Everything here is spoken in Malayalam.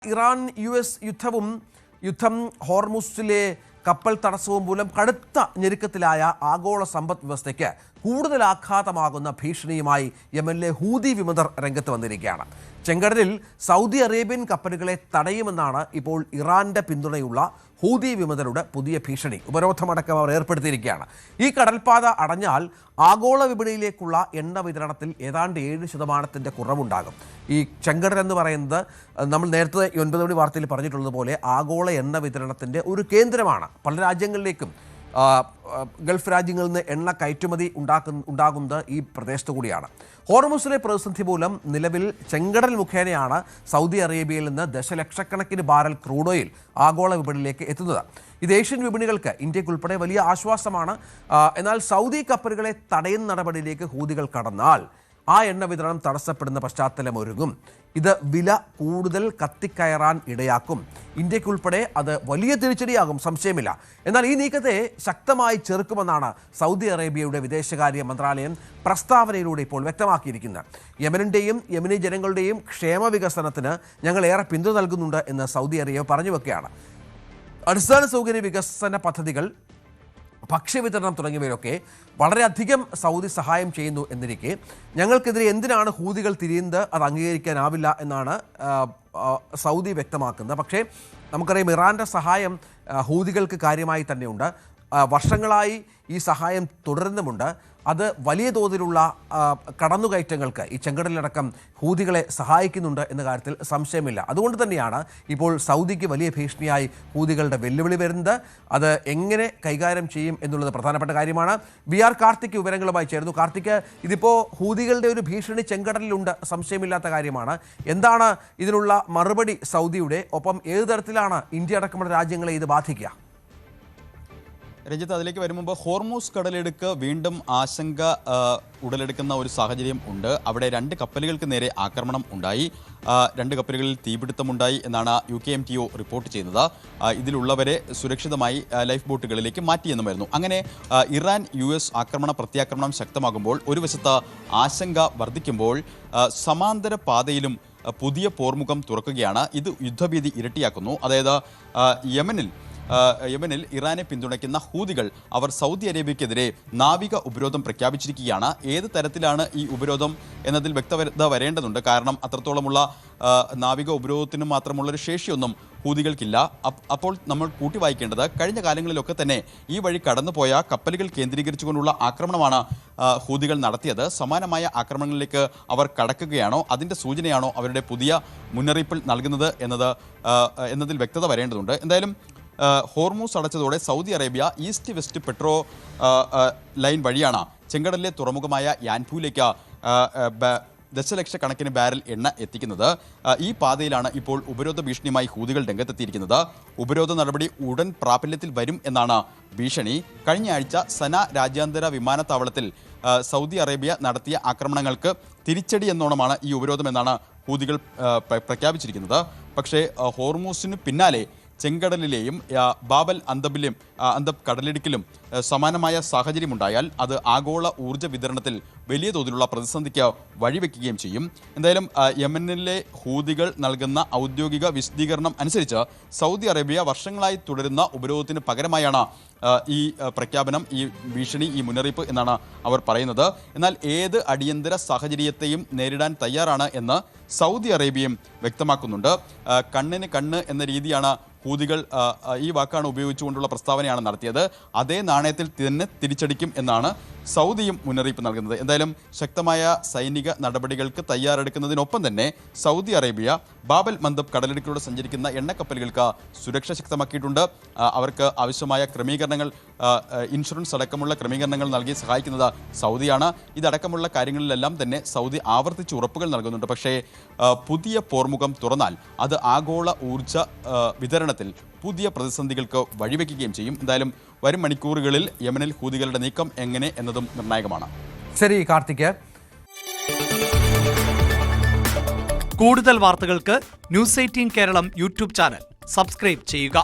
ഇറാൻ US യുദ്ധം ഹോർമുസിലെ കപ്പൽ തടസ്സവും മൂലം കടുത്ത ഞെരുക്കത്തിലായ ആഗോള സമ്പദ് വ്യവസ്ഥയ്ക്ക് കൂടുതൽ ആഘാതമാകുന്ന ഭീഷണിയുമായി യമനിലെ ഹൂതി വിമതർ രംഗത്ത് വന്നിരിക്കുകയാണ്. ചെങ്കടലിൽ സൗദി അറേബ്യൻ കപ്പലുകളെ തടയുമെന്നാണ് ഇപ്പോൾ ഇറാന്റെ പിന്തുണയുള്ള ഹൂതി വിമതരുടെ പുതിയ ഭീഷണി. ഉപരോധമടക്കം അവർ ഏർപ്പെടുത്തിയിരിക്കുകയാണ്. ഈ കടൽപ്പാത അടഞ്ഞാൽ ആഗോള വിപണിയിലേക്കുള്ള എണ്ണ വിതരണത്തിൽ ഏതാണ്ട് 7% കുറവുണ്ടാകും. ഈ ചെങ്കടൽ എന്ന് പറയുന്നത് നമ്മൾ നേരത്തെ 9 മണി വാർത്തയിൽ പറഞ്ഞിട്ടുള്ളതുപോലെ ആഗോള എണ്ണ വിതരണത്തിൻ്റെ ഒരു കേന്ദ്രമാണ്. പല രാജ്യങ്ങളിലേക്കും ഗൾഫ് രാജ്യങ്ങളിൽ നിന്ന് എണ്ണ കയറ്റുമതി ഉണ്ടാകുന്നത് ഈ പ്രദേശത്തു കൂടിയാണ്. ഹോർമുസിലെ പ്രതിസന്ധി മൂലം നിലവിൽ ചെങ്കടൽ മുഖേനയാണ് സൗദി അറേബ്യയിൽ നിന്ന് ദശലക്ഷക്കണക്കിന് ബാരൽ ക്രൂഡ് ഓയിൽ ആഗോള വിപണിയിലേക്ക് എത്തുന്നത്. ഇത് ഏഷ്യൻ വിപണികൾക്ക് ഇന്ത്യക്കുൾപ്പെടെ വലിയ ആശ്വാസമാണ്. എന്നാൽ സൗദി കപ്പലുകളെ തടയുന്ന നടപടിയിലേക്ക് ഹൂതികൾ കടന്നാൽ ആ എണ്ണ വിതരണം തടസ്സപ്പെടുന്ന പശ്ചാത്തലം ഒരുങ്ങും. ഇത് വില കൂടുതൽ കത്തിക്കയറാൻ ഇടയാക്കും. ഇന്ത്യക്കുൾപ്പെടെ അത് വലിയ തിരിച്ചടിയാകും, സംശയമില്ല. എന്നാൽ ഈ നീക്കത്തെ ശക്തമായി ചെറുക്കുമെന്നാണ് സൗദി അറേബ്യയുടെ വിദേശകാര്യ മന്ത്രാലയം പ്രസ്താവനയിലൂടെ ഇപ്പോൾ വ്യക്തമാക്കിയിരിക്കുന്നത്. യമനിൻ്റെയും യമനി ജനങ്ങളുടെയും ക്ഷേമ വികസനത്തിന് ഞങ്ങൾ ഏറെ പിന്തുണ നൽകുന്നുണ്ട് എന്ന് സൗദി അറേബ്യ പറഞ്ഞു വെക്കുകയാണ്. അടിസ്ഥാന സൗകര്യ വികസന പദ്ധതികൾ, ഭക്ഷ്യവിതരണം തുടങ്ങിയവരൊക്കെ വളരെയധികം സൗദി സഹായം ചെയ്യുന്നു എന്നിരിക്കെ ഞങ്ങൾക്കെതിരെ എന്തിനാണ് ഹൂതികൾ തിരിയുന്നത്, അത് അംഗീകരിക്കാനാവില്ല എന്നാണ് സൗദി വ്യക്തമാക്കുന്നത്. പക്ഷേ നമുക്കറിയാം, ഇറാൻ്റെ സഹായം ഹൂതികൾക്ക് കാര്യമായി തന്നെയുണ്ട്. വർഷങ്ങളായി ഈ സഹായം തുടരുന്നുമുണ്ട്. അത് വലിയ തോതിലുള്ള കടന്നുകയറ്റങ്ങൾക്ക് ഈ ചെങ്കടലിലടക്കം ഹൂതികളെ സഹായിക്കുന്നുണ്ട് എന്ന കാര്യത്തിൽ സംശയമില്ല. അതുകൊണ്ട് തന്നെയാണ് ഇപ്പോൾ സൗദിക്ക് വലിയ ഭീഷണിയായി ഹൂതികളുടെ വെല്ലുവിളി വരുന്നത്. അത് എങ്ങനെ കൈകാര്യം ചെയ്യും എന്നുള്ളത് പ്രധാനപ്പെട്ട കാര്യമാണ്. VR കാർത്തിക് വിവരങ്ങളുമായി ചേർന്നു. കാർത്തിക്, ഇതിപ്പോൾ ഹൂതികളുടെ ഒരു ഭീഷണി ചെങ്കടലിലുണ്ട്, സംശയമില്ലാത്ത കാര്യമാണ്. എന്താണ് ഇതിനുള്ള മറുപടി സൗദിയുടെ? ഒപ്പം ഏത് തരത്തിലാണ് ഇന്ത്യ അടക്കമുള്ള രാജ്യങ്ങളെ ഇത് ബാധിക്കുക? രഞ്ജിത്ത്, അതിലേക്ക് വരും മുമ്പ് ഹോർമൂസ് കടലിടുക്ക് വീണ്ടും ആശങ്ക ഉടലെടുക്കുന്ന ഒരു സാഹചര്യം ഉണ്ട്. അവിടെ 2 കപ്പലുകൾക്ക് നേരെ ആക്രമണം ഉണ്ടായി. 2 കപ്പലുകളിൽ തീപിടുത്തമുണ്ടായി എന്നാണ് UKMTO റിപ്പോർട്ട് ചെയ്യുന്നത്. ഇതിലുള്ളവരെ സുരക്ഷിതമായി ലൈഫ് ബോട്ടുകളിലേക്ക് മാറ്റിയെന്നുമായിരുന്നു. അങ്ങനെ ഇറാൻ US പ്രത്യാക്രമണം ശക്തമാകുമ്പോൾ ഒരു വശത്ത് ആശങ്ക വർദ്ധിക്കുമ്പോൾ സമാന്തര പാതയിലും പുതിയ പോർമുഖം തുറക്കുകയാണ്. ഇത് യുദ്ധഭീതി ഇരട്ടിയാക്കുന്നു. അതായത് യമനിൽ ഇറാനെ പിന്തുണയ്ക്കുന്ന ഹൂതികൾ അവർ സൗദി അറേബ്യക്കെതിരെ നാവിക ഉപരോധം പ്രഖ്യാപിച്ചിരിക്കുകയാണ്. ഏത് തരത്തിലാണ് ഈ ഉപരോധം എന്നതിൽ വ്യക്തത വരേണ്ടതുണ്ട്. കാരണം അത്രത്തോളമുള്ള നാവിക ഉപരോധത്തിന് മാത്രമുള്ളൊരു ശേഷിയൊന്നും ഹൂതികൾക്കില്ല. അപ്പോൾ നമ്മൾ കൂട്ടി വായിക്കേണ്ടത്, കഴിഞ്ഞ കാലങ്ങളിലൊക്കെ തന്നെ ഈ വഴി കടന്നുപോയ കപ്പലുകൾ കേന്ദ്രീകരിച്ചുകൊണ്ടുള്ള ആക്രമണമാണ് ഹൂതികൾ നടത്തിയത്. സമാനമായ ആക്രമണങ്ങളിലേക്ക് അവർ കടക്കുകയാണോ, അതിൻ്റെ സൂചനയാണോ അവരുടെ പുതിയ മുന്നറിയിപ്പിൽ നൽകുന്നത് എന്നതിൽ വ്യക്തത വരേണ്ടതുണ്ട്. എന്തായാലും ഹോർമൂസ് അടച്ചതോടെ Saudi Arabia east west petro line വഴിയാണ് ചെങ്കടലിലെ തുറമുഖമായ യാൻഫൂലേക്ക് ദശലക്ഷക്കണക്കിന് ബാരൽ എണ്ണ എത്തിക്കുന്നത്. ഈ പാതയിലാണ് ഇപ്പോൾ ഉപരോധ ഭീഷണിയുമായി ഹൂതികൾ രംഗത്തെത്തിയിരിക്കുന്നത്. ഉപരോധ നടപടി ഉടൻ പ്രാബല്യത്തിൽ വരും എന്നാണ് ഭീഷണി. കഴിഞ്ഞ ആഴ്ച സന രാജ്യാന്തര വിമാനത്താവളത്തിൽ സൗദി അറേബ്യ നടത്തിയ ആക്രമണങ്ങൾക്ക് തിരിച്ചടി എന്നോണമാണ് ഈ ഉപരോധം എന്നാണ് ഹൂതികൾ പ്രഖ്യാപിച്ചിരിക്കുന്നത്. പക്ഷേ ഹോർമൂസിന് പിന്നാലെ ചെങ്കടലിലെയും ബാബൽ അന്തബ് കടലിടുക്കിലും സമാനമായ സാഹചര്യമുണ്ടായാൽ അത് ആഗോള ഊർജ്ജ വിതരണത്തിൽ വലിയ തോതിലുള്ള പ്രതിസന്ധിക്ക് വഴിവെക്കുകയും ചെയ്യും. എന്തായാലും യമനിലെ ഹൂതികൾ നൽകുന്ന ഔദ്യോഗിക വിശദീകരണം അനുസരിച്ച് സൗദി അറേബ്യ വർഷങ്ങളായി തുടരുന്ന ഉപരോധത്തിന് പകരമായാണ് ഈ പ്രഖ്യാപനം, ഈ ഭീഷണി, ഈ മുന്നറിയിപ്പ് എന്നാണ് അവർ പറയുന്നത്. എന്നാൽ ഏത് അടിയന്തര സാഹചര്യത്തെയും നേരിടാൻ തയ്യാറാണ് എന്ന് സൗദി അറേബ്യയും വ്യക്തമാക്കുന്നുണ്ട്. കണ്ണിന് കണ്ണ് എന്ന രീതിയാണ് ഹൂതികൾ ഈ വാക്കാണ് ഉപയോഗിച്ചുകൊണ്ടുള്ള പ്രസ്താവനയാണ് നടത്തിയത്. അതേ നാണയത്തിൽ തന്നെ തിരിച്ചടിക്കും എന്നാണ് സൗദിയും മുന്നറിയിപ്പ് നൽകുന്നത്. എന്തായാലും ശക്തമായ സൈനിക നടപടികൾക്ക് തയ്യാറെടുക്കുന്നതിനൊപ്പം തന്നെ സൗദി അറേബ്യ ബാബൽ മന്ദബ് കടലിടുക്കിലൂടെ സഞ്ചരിക്കുന്ന എണ്ണക്കപ്പലുകൾക്ക് സുരക്ഷ ശക്തമാക്കിയിട്ടുണ്ട്. അവർക്ക് ആവശ്യമായ ക്രമീകരണങ്ങൾ, ഇൻഷുറൻസ് അടക്കമുള്ള ക്രമീകരണങ്ങൾ നൽകി സഹായിക്കുന്നത് സൗദിയാണ്. ഇതടക്കമുള്ള കാര്യങ്ങളിലെല്ലാം തന്നെ സൗദി ആവർത്തിച്ച് ഉറപ്പുകൾ നൽകുന്നുണ്ട്. പക്ഷേ പുതിയ പോർമുഖം തുറന്നാൽ അത് ആഗോള ഊർജ്ജ വിതരണത്തിൽ പുതിയ പ്രതിസന്ധികൾക്ക് വഴിവെക്കുകയും ചെയ്യും. എന്തായാലും വരും മണിക്കൂറുകളിൽ യമനിൽ ഹൂതികളുടെ നീക്കം എങ്ങനെ എന്നതും നിർണായകമാണ്. ശരി കാർത്തിക്. കൂടുതൽ വാർത്തകൾക്ക് News 18 Keralam YouTube channel subscribe ചെയ്യുക.